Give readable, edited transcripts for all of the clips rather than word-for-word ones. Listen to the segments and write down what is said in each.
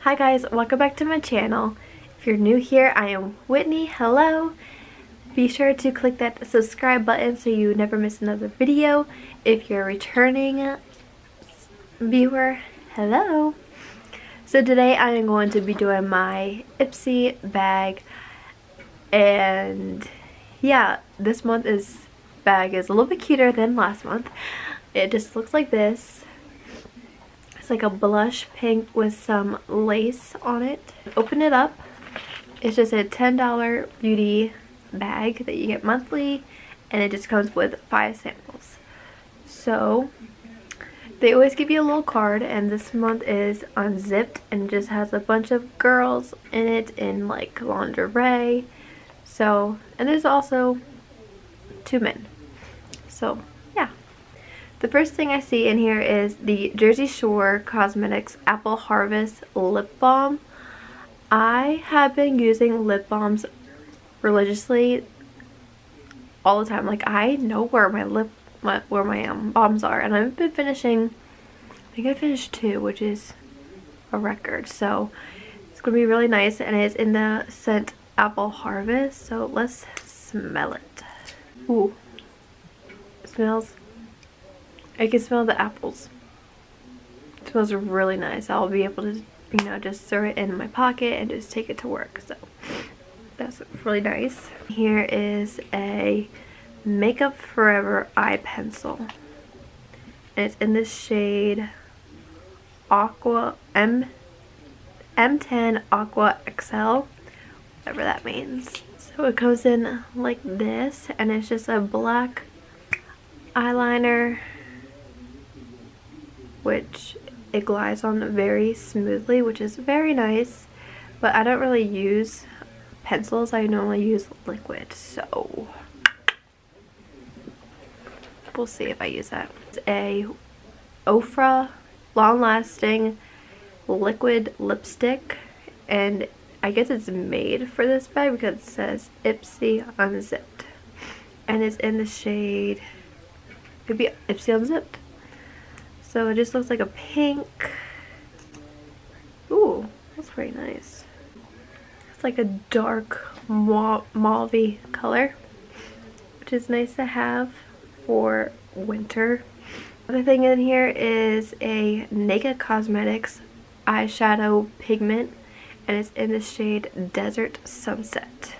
Hi guys, welcome back to my channel. If you're new here, I am Whitney. Hello. Be sure to click that subscribe button so you never miss another video. If you're a returning viewer, hello. So today I am going to be doing my IPSY bag, and yeah, this month's bag is a little bit cuter than last month. It just looks like this. It's like a blush pink with some lace on it. Open it up. It's just a $10 beauty bag that you get monthly, and it just comes with 5 samples. So they always give you a little card, and this month is unzipped and just has a bunch of girls in it in like lingerie. So, and there's also 2 men. So yeah. The first thing I see in here is the Jersey Shore Cosmetics Apple Harvest Lip Balm. I have been using lip balms religiously all the time. Like, I know where my balms are, and I've been finishing, I think I finished 2, which is a record. So it's going to be really nice, and it's in the scent Apple Harvest. So let's smell it. Ooh, it smells, I can smell the apples. It smells really nice. I'll be able to, you know, just throw it in my pocket and just take it to work. So that's really nice. Here is a Makeup Forever eye pencil. And it's in this shade Aqua M10 Aqua XL, whatever that means. So it goes in like this, and it's just a black eyeliner, which it glides on very smoothly, which is very nice. But I don't really use pencils. I normally use liquid, so we'll see if I use that. It's a Ofra long-lasting liquid lipstick, and I guess it's made for this bag because it says IPSY Unzipped, and it's in the shade, maybe IPSY Unzipped. So it just looks like a pink. Ooh, that's pretty nice. It's like a dark mauve color, which is nice to have for winter. Other thing in here is a Naked Cosmetics eyeshadow pigment, and it's in the shade Desert Sunset.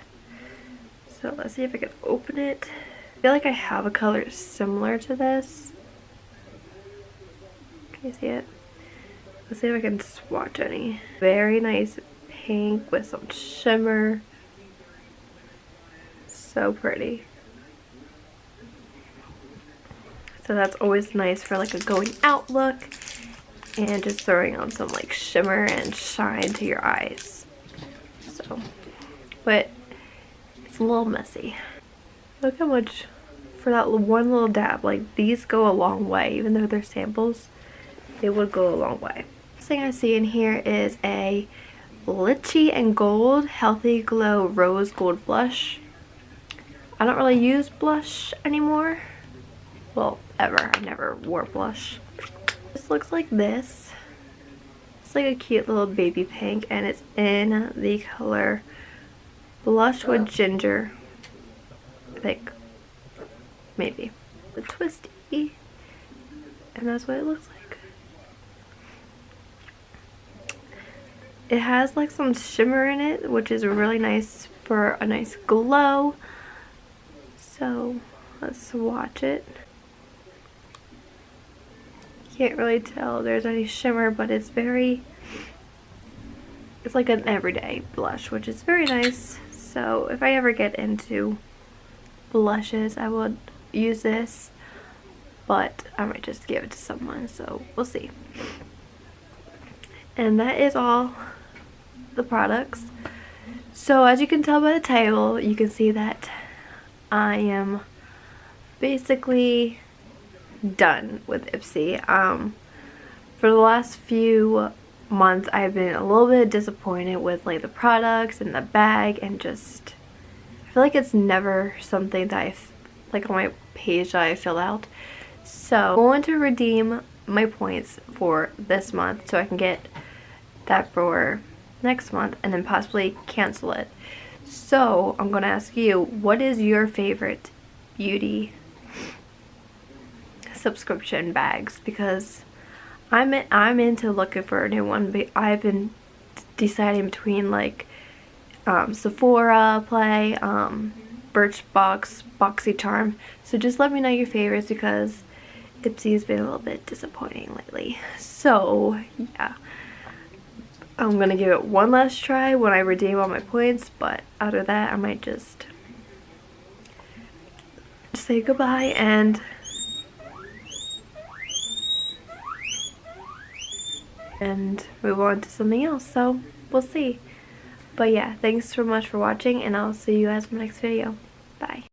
So let's see if I can open it. I feel like I have a color similar to this. Can you see it? Let's see if I can swatch any. Very nice pink with some shimmer. So pretty. So that's always nice for like a going out look, and just throwing on some like shimmer and shine to your eyes. So, but it's a little messy. Look how much for that one little dab. Like, these go a long way, even though they're samples. They would go a long way. Next thing I see in here is a Lychee and Gold Healthy Glow Rose Gold Blush. I don't really use blush anymore. Well, ever. I never wore blush. This looks like this. It's like a cute little baby pink, and it's in the color Blush with Ginger. I think. Maybe. The twisty. And that's what it looks like. It has like some shimmer in it, which is really nice for a nice glow. So let's swatch it. Can't really tell there's any shimmer, but it's like an everyday blush, which is very nice. So if I ever get into blushes, I would use this, but I might just give it to someone, so we'll see. And that is all the products. So as you can tell by the title, you can see that I am basically done with IPSY. For the last few months, I've been a little bit disappointed with like the products and the bag, and just I feel like it's never something that I like on my page that I fill out. So I'm going to redeem my points for this month so I can get that for next month and then possibly cancel it. So I'm gonna ask you, what is your favorite beauty subscription bags? Because I'm into looking for a new one, but I've been deciding between like Sephora Play, Birchbox, BoxyCharm. So just let me know your favorites because IPSY has been a little bit disappointing lately. So yeah, I'm gonna give it one last try when I redeem all my points, but out of that I might just say goodbye and move on to something else. So we'll see. But yeah, thanks so much for watching, and I'll see you guys in my next video. Bye.